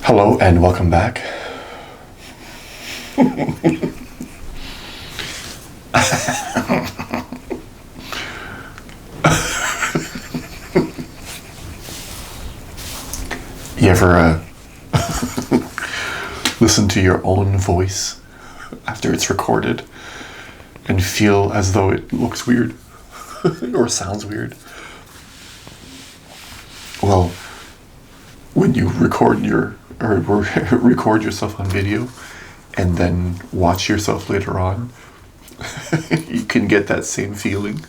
Hello and welcome back. You ever listen to your own voice after it's recorded and feel as though it looks weird or sounds weird? Well, when you record record yourself on video and then watch yourself later on, you can get that same feeling.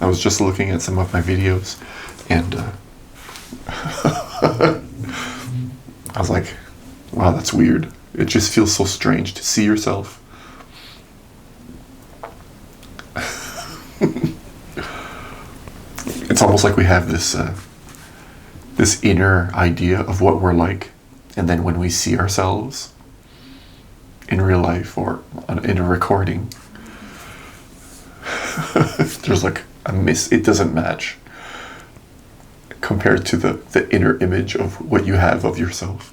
I was just looking at some of my videos and I was like, wow, that's weird. It just feels so strange to see yourself. It's almost like we have this inner idea of what we're like, and then when we see ourselves in real life or in a recording, there's like it doesn't match compared to the inner image of what you have of yourself.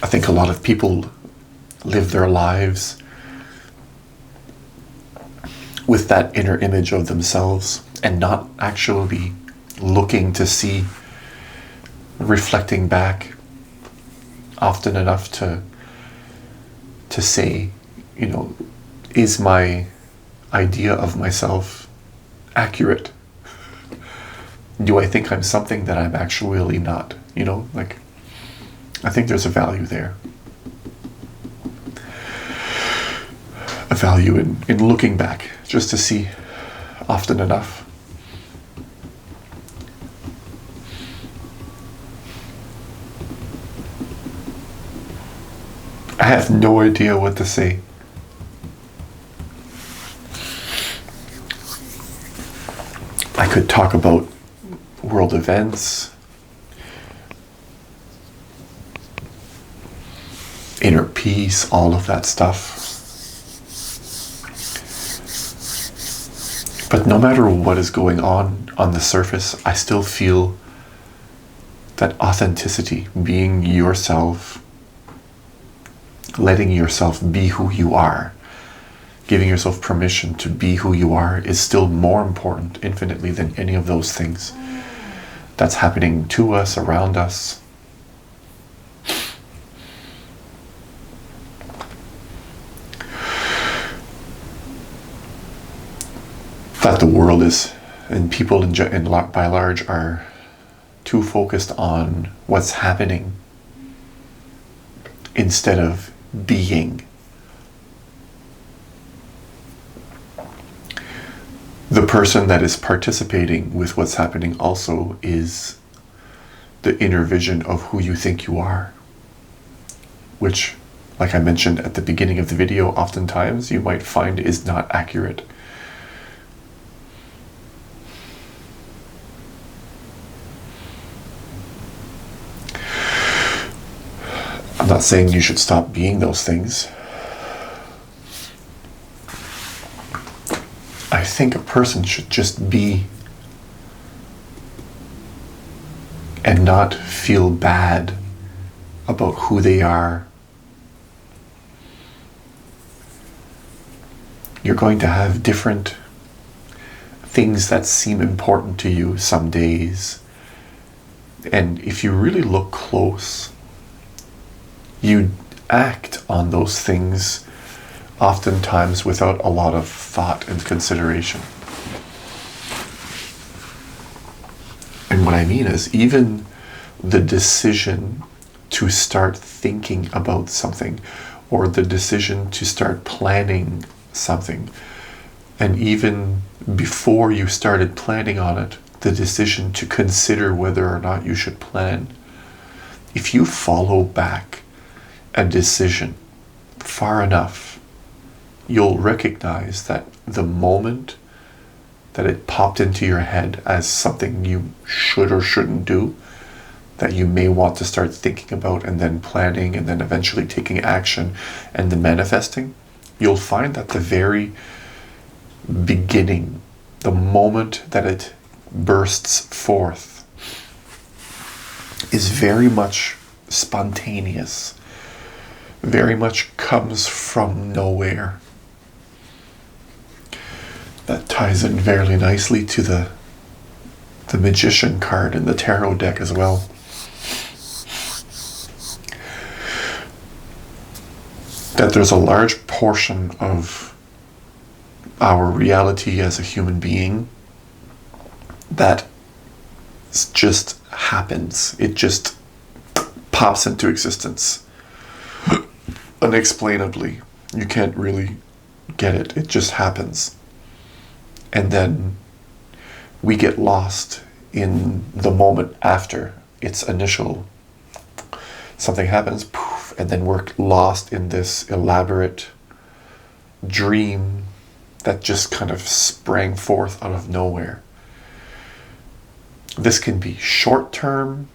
I think a lot of people live their lives with that inner image of themselves and not actually looking to see, reflecting back often enough to say, is my idea of myself accurate? Do I think I'm something that I'm actually not? I think there's a value there. A value in looking back, just to see often enough. I have no idea what to say. I could talk about world events, inner peace, all of that stuff. But no matter what is going on the surface, I still feel that authenticity, being yourself, letting yourself be who you are, giving yourself permission to be who you are, is still more important infinitely than any of those things that's happening to us, around us. That the world is, and people by large, are too focused on what's happening instead of being. The person that is participating with what's happening also is the inner vision of who you think you are, which, like I mentioned at the beginning of the video, oftentimes you might find is not accurate. I'm not saying you should stop being those things. I think a person should just be and not feel bad about who they are. You're going to have different things that seem important to you some days. And if you really look close, you act on those things oftentimes without a lot of thought and consideration. And what I mean is, even the decision to start thinking about something, or the decision to start planning something, and even before you started planning on it, the decision to consider whether or not you should plan, if you follow back a decision far enough, you'll recognize that the moment that it popped into your head as something you should or shouldn't do, that you may want to start thinking about and then planning and then eventually taking action and then manifesting, you'll find that the very beginning the moment that it bursts forth is very much spontaneous, very much comes from nowhere. That ties in very nicely to the Magician card in the tarot deck as well. That there's a large portion of our reality as a human being that just happens. It just pops into existence unexplainably. You can't really get it. It just happens. And then we get lost in the moment after its initial something happens, poof, and then we're lost in this elaborate dream that just kind of sprang forth out of nowhere. This can be short-term,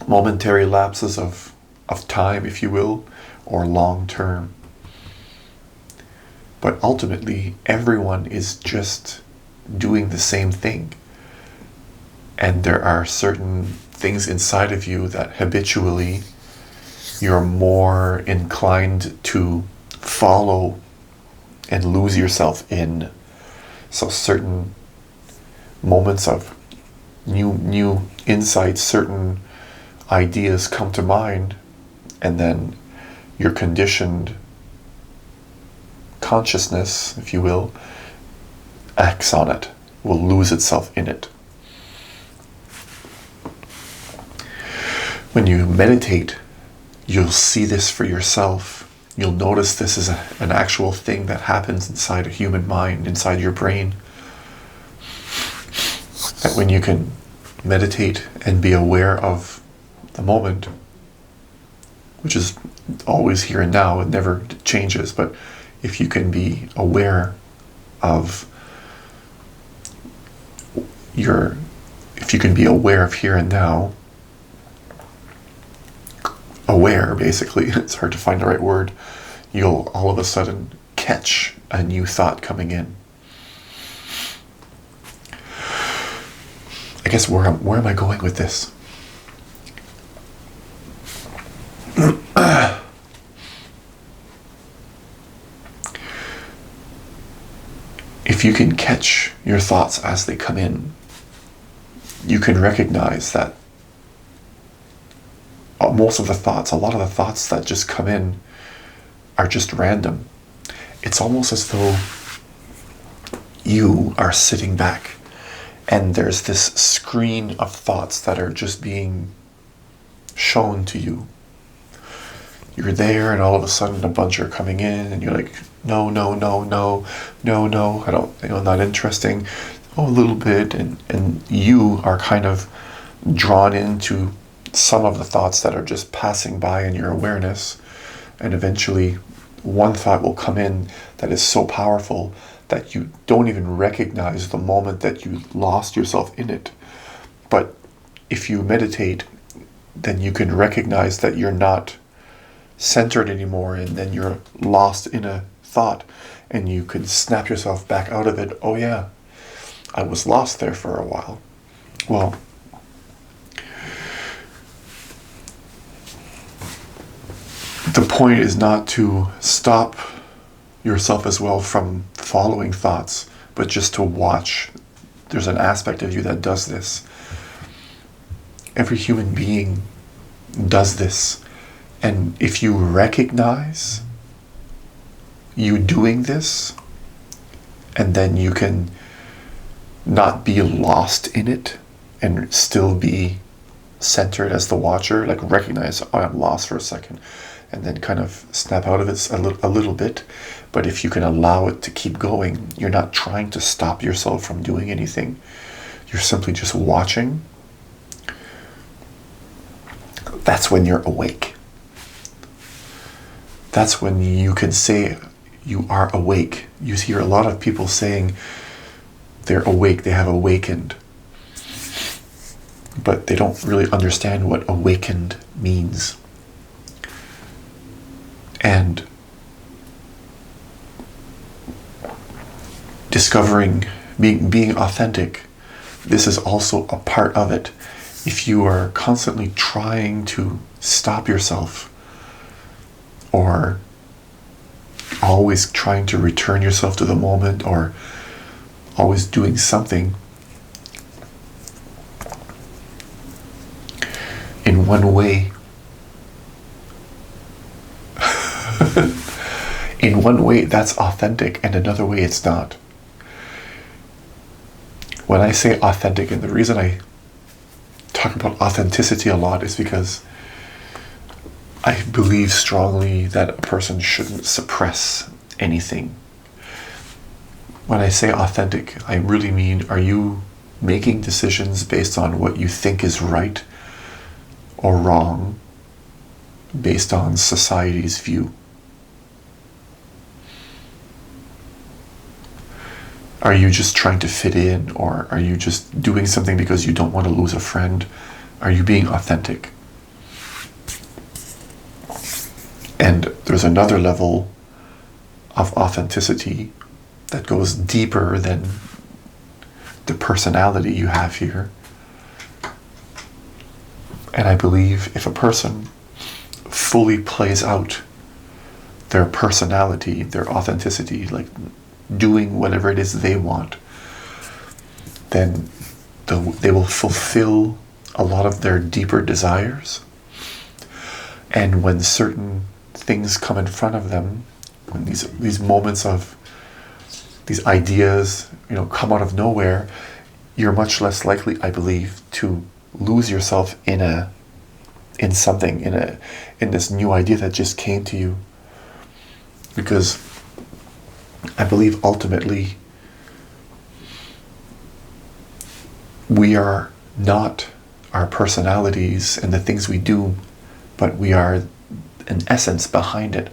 momentary lapses of time, if you will, or long-term. But ultimately, everyone is just doing the same thing. And there are certain things inside of you that habitually you're more inclined to follow and lose yourself in. So certain moments of new insights, certain ideas come to mind, and then your conditioned consciousness, if you will, acts on it, will lose itself in it. When you meditate, you'll see this for yourself. You'll notice this is an actual thing that happens inside a human mind, inside your brain. That when you can meditate and be aware of the moment, which is always here and now, it never changes, but if you can be aware of if you can be aware of here and now, aware basically, it's hard to find the right word, you'll all of a sudden catch a new thought coming in. I guess where am I going with this? If you can catch your thoughts as they come in, you can recognize that most of the thoughts, a lot of the thoughts that just come in are just random. It's almost as though you are sitting back and there's this screen of thoughts that are just being shown to you. You're there and all of a sudden a bunch are coming in and you're like, no, I don't, not interesting. Oh, a little bit. And you are kind of drawn into some of the thoughts that are just passing by in your awareness. And eventually one thought will come in that is so powerful that you don't even recognize the moment that you lost yourself in it. But if you meditate, then you can recognize that you're not centered anymore, and then you're lost in a thought, and you can snap yourself back out of it. Oh yeah, I was lost there for a while. Well, the point is not to stop yourself as well from following thoughts, but just to watch. There's an aspect of you that does this. Every human being does this. And if you recognize you doing this, and then you can not be lost in it and still be centered as the watcher, like recognize, oh, I'm lost for a second, and then kind of snap out of it a little bit. But if you can allow it to keep going, you're not trying to stop yourself from doing anything. You're simply just watching. That's when you're awake. That's when you can say you are awake. You hear a lot of people saying they're awake, they have awakened. But they don't really understand what awakened means. And discovering, being authentic, this is also a part of it. If you are constantly trying to stop yourself, or always trying to return yourself to the moment, or always doing something, in one way, in one way that's authentic, and another way it's not. When I say authentic, and the reason I talk about authenticity a lot is because I believe strongly that a person shouldn't suppress anything. When I say authentic, I really mean, are you making decisions based on what you think is right or wrong, based on society's view? Are you just trying to fit in, or are you just doing something because you don't want to lose a friend? Are you being authentic? And there's another level of authenticity that goes deeper than the personality you have here. And I believe if a person fully plays out their personality, their authenticity, like doing whatever it is they want, then they will fulfill a lot of their deeper desires. And when certain things come in front of them, when these moments of these ideas, come out of nowhere, you're much less likely, I believe, to lose yourself in something, in this new idea that just came to you. Because I believe ultimately we are not our personalities and the things we do, but we are an essence behind it.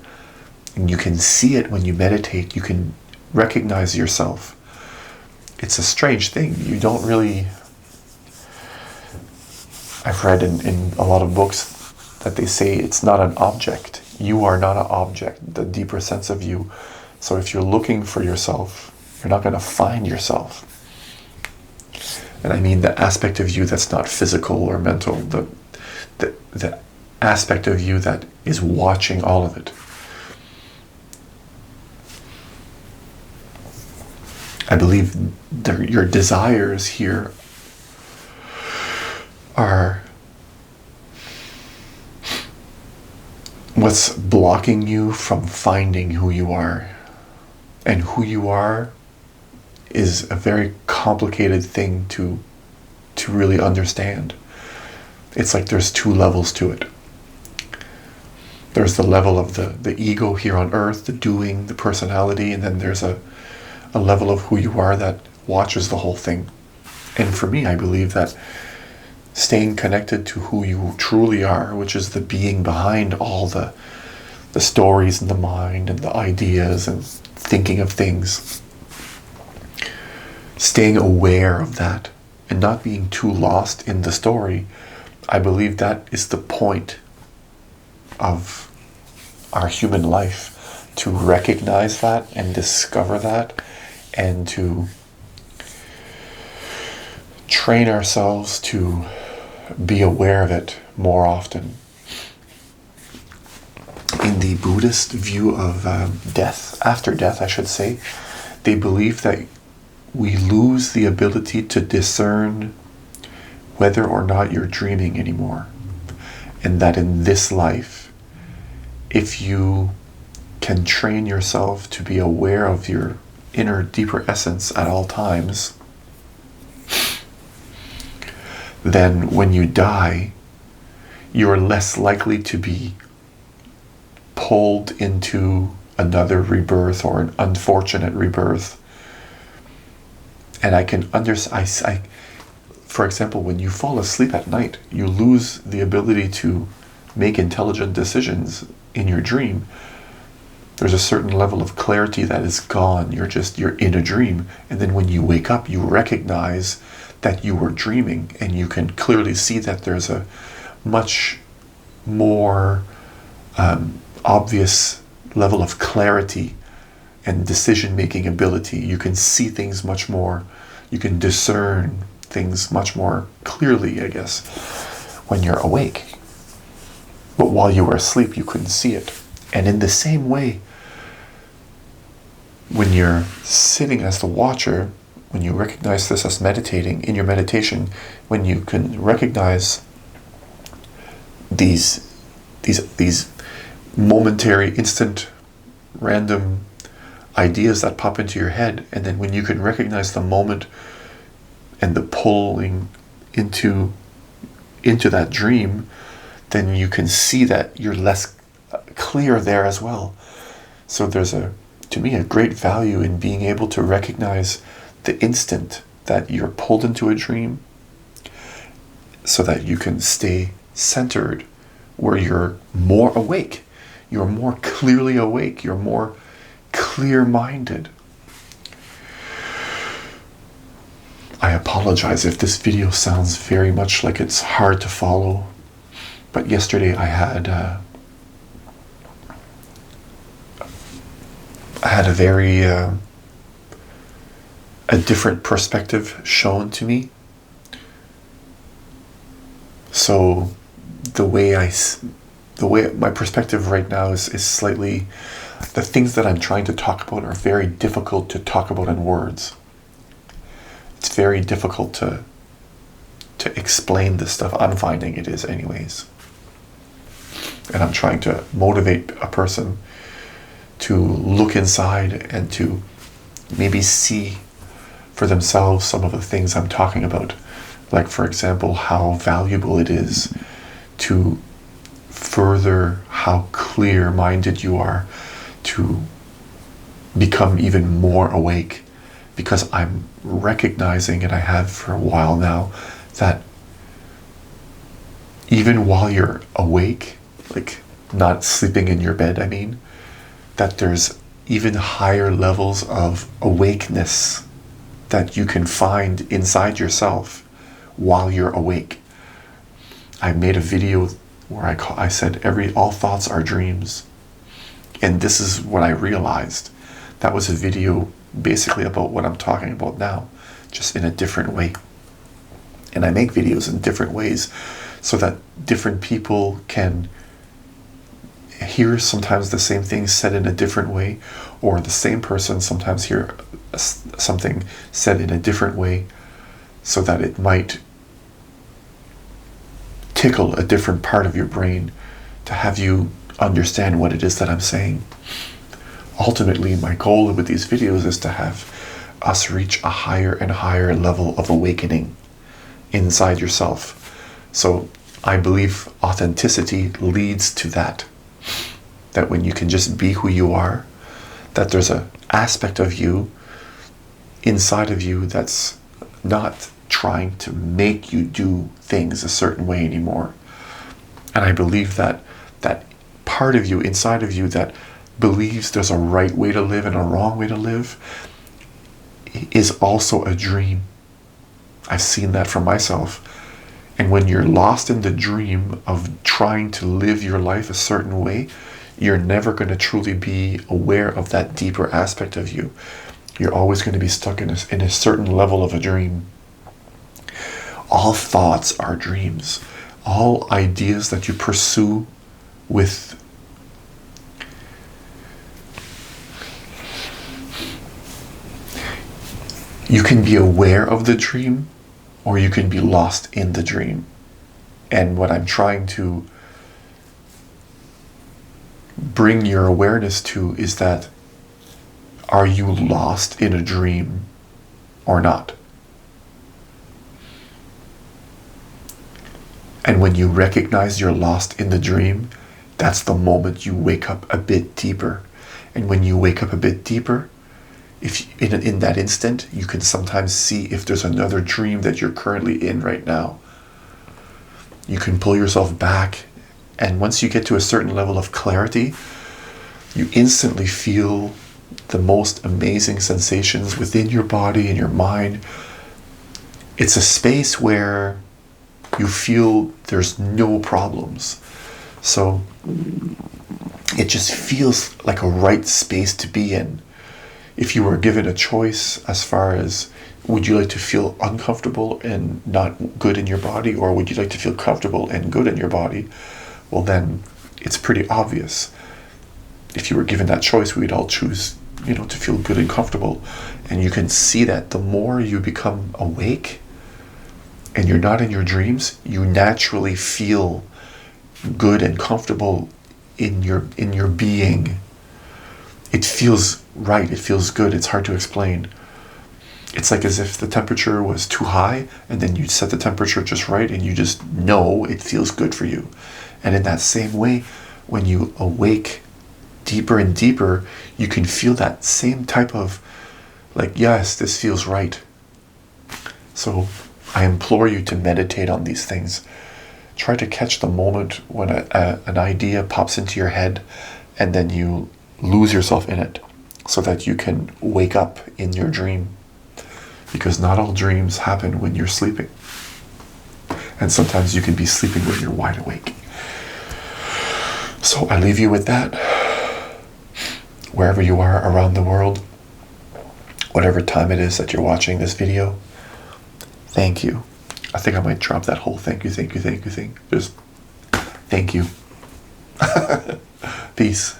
And you can see it when you meditate. You can recognize yourself. It's a strange thing. You don't really... I've read in a lot of books that they say it's not an object. You are not an object, the deeper sense of you. So if you're looking for yourself, you're not going to find yourself. And I mean the aspect of you that's not physical or mental, the aspect of you that is watching all of it. I believe your desires here are what's blocking you from finding who you are. And who you are is a very complicated thing to really understand. It's like there's two levels to it. There's the level of the ego here on earth, the doing, the personality, and then there's a level of who you are that watches the whole thing. And for me, I believe that staying connected to who you truly are, which is the being behind all the stories in the mind and the ideas and thinking of things, staying aware of that and not being too lost in the story, I believe that is the point of our human life, to recognize that and discover that, and to train ourselves to be aware of it more often. In the Buddhist view of death, after death I should say, they believe that we lose the ability to discern whether or not you're dreaming anymore. And that in this life, if you can train yourself to be aware of your inner, deeper essence at all times, then when you die, you're less likely to be pulled into another rebirth or an unfortunate rebirth. And I can understand, for example, when you fall asleep at night, you lose the ability to make intelligent decisions in your dream. There's a certain level of clarity that is gone. You're in a dream. And then when you wake up, you recognize that you were dreaming, and you can clearly see that there's a much more obvious level of clarity and decision-making ability. You can see things much more. You can discern things much more clearly, I guess, when you're awake. But while you were asleep, you couldn't see it. And in the same way, when you're sitting as the watcher, when you recognize this as meditating, in your meditation, when you can recognize these momentary, instant, random ideas that pop into your head, and then when you can recognize the moment and the pulling into that dream, then you can see that you're less clear there as well. So there's to me, a great value in being able to recognize the instant that you're pulled into a dream, so that you can stay centered, where you're more awake, you're more clearly awake, you're more clear-minded. I apologize if this video sounds very much like it's hard to follow, but yesterday I had a very a different perspective shown to me. So the way my perspective right now is slightly, the things that I'm trying to talk about are very difficult to talk about in words. It's very difficult to explain this stuff. I'm finding it is anyways. And I'm trying to motivate a person to look inside and to maybe see for themselves some of the things I'm talking about. Like, for example, how valuable it is to further how clear-minded you are, to become even more awake. Because I'm recognizing, and I have for a while now, that even while you're awake, like not sleeping in your bed, I mean, that there's even higher levels of awakeness that you can find inside yourself while you're awake. I made a video where I said all thoughts are dreams. And this is what I realized. That was a video basically about what I'm talking about now, just in a different way. And I make videos in different ways so that different people can hear sometimes the same thing said in a different way, or the same person sometimes hear something said in a different way, so that it might tickle a different part of your brain to have you understand what it is that I'm saying. Ultimately, my goal with these videos is to have us reach a higher and higher level of awakening inside yourself. So I believe authenticity leads to that. That when you can just be who you are, that there's an aspect of you inside of you that's not trying to make you do things a certain way anymore. And I believe that that part of you inside of you that believes there's a right way to live and a wrong way to live is also a dream. I've seen that for myself. And when you're lost in the dream of trying to live your life a certain way, you're never going to truly be aware of that deeper aspect of you. You're always going to be stuck in a certain level of a dream. All thoughts are dreams. All ideas that you pursue with you can be aware of the dream, or you can be lost in the dream. And what I'm trying to bring your awareness to is that, are you lost in a dream or not? And when you recognize you're lost in the dream, that's the moment you wake up a bit deeper. And when you wake up a bit deeper, if in that instant, you can sometimes see if there's another dream that you're currently in right now. You can pull yourself back, and once you get to a certain level of clarity, you instantly feel the most amazing sensations within your body and your mind. It's a space where you feel there's no problems. So it just feels like a right space to be in. if you were given a choice as far as, would you like to feel uncomfortable and not good in your body, or would you like to feel comfortable and good in your body? Well, then it's pretty obvious. If you were given that choice, we'd all choose, to feel good and comfortable. And you can see that the more you become awake and you're not in your dreams, you naturally feel good and comfortable in your being. It feels right. It feels good. It's hard to explain. It's like as if the temperature was too high, and then you set the temperature just right, and you just know it feels good for you. And in that same way, when you awake deeper and deeper, you can feel that same type of, like, yes, this feels right. So I implore you to meditate on these things. Try to catch the moment when an idea pops into your head, and then you lose yourself in it, so that you can wake up in your dream. Because not all dreams happen when you're sleeping. And sometimes you can be sleeping when you're wide awake. So I leave you with that. Wherever you are around the world, whatever time it is that you're watching this video, thank you. I think I might drop that whole thank you thing. Just thank you. Peace.